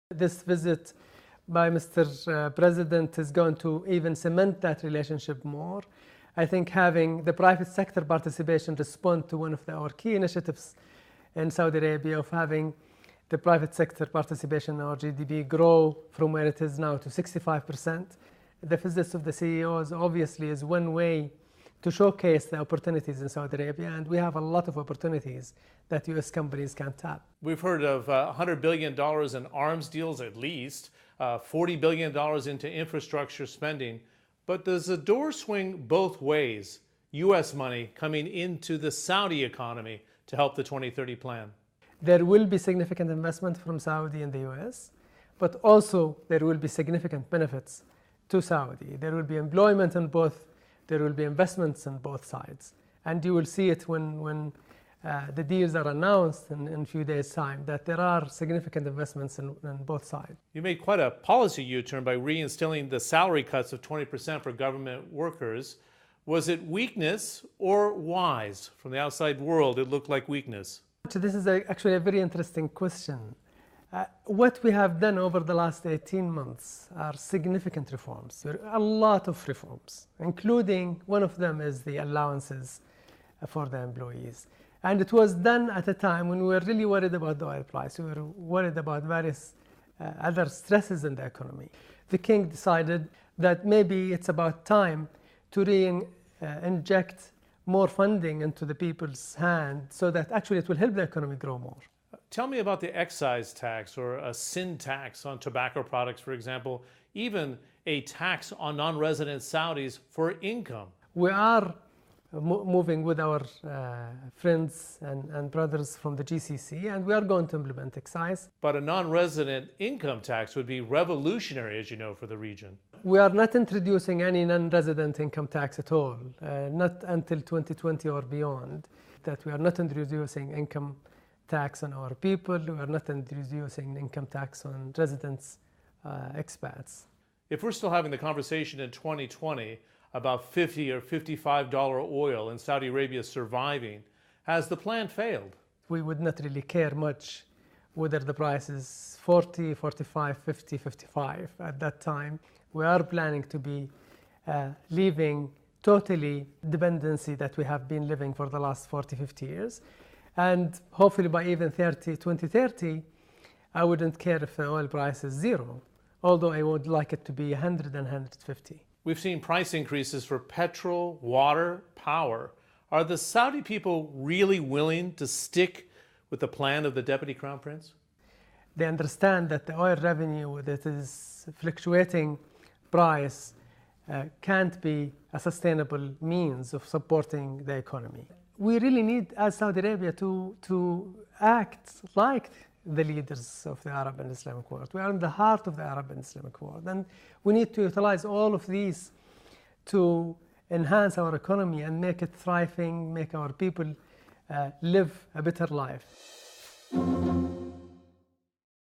This visit by Mr. President is going to even cement that relationship more. I think having the private sector participation respond to one of our key initiatives in Saudi Arabia of having the private sector participation in our GDP grow from where it is now to 65%. The visits of the CEOs obviously is one way to showcase the opportunities in Saudi Arabia, and we have a lot of opportunities that US companies can tap. We've heard of $100 billion in arms deals at least, $40 billion into infrastructure spending. But does the door swing both ways? US money coming into the Saudi economy to help the 2030 plan? There will be significant investment from Saudi in the US, but also there will be significant benefits to Saudi. There will be employment in both, there will be investments on both sides. And you will see it when the deals are announced in a few days' time, that there are significant investments in both sides. You made quite a policy U-turn by reinstilling the salary cuts of 20% for government workers. Was it weakness or wise? From the outside world, it looked like weakness. This is actually a very interesting question. What we have done over the last 18 months are significant reforms, a lot of reforms, including one of them is the allowances for the employees. And it was done at a time when we were really worried about the oil price. We were worried about various other stresses in the economy. The king decided that maybe it's about time to inject more funding into the people's hand so that actually it will help the economy grow more. Tell me about the excise tax or a sin tax on tobacco products, for example, even a tax on non-resident Saudis for income. We are moving with our friends and brothers from the GCC, and we are going to implement excise. But a non-resident income tax would be revolutionary, as you know, for the region. We are not introducing any non-resident income tax at all, not until 2020 or beyond. That we are not introducing income tax on our people, we are not introducing income tax on residents, expats. If we're still having the conversation in 2020 about $50 or $55 oil and Saudi Arabia surviving, has the plan failed? We would not really care much whether the price is 40, 45, 50, 55 at that time. We are planning to be leaving totally dependency that we have been living for the last 40, 50 years. And hopefully by even 2030, I wouldn't care if the oil price is zero, although I would like it to be 100 and 150. We've seen price increases for petrol, water, power. Are the Saudi people really willing to stick with the plan of the Deputy Crown Prince? They understand that the oil revenue that is fluctuating price can't be a sustainable means of supporting the economy. We really need, as Saudi Arabia, to act like the leaders of the Arab and Islamic world. We are in the heart of the Arab and Islamic world, and we need to utilize all of these to enhance our economy and make it thriving, make our people live a better life.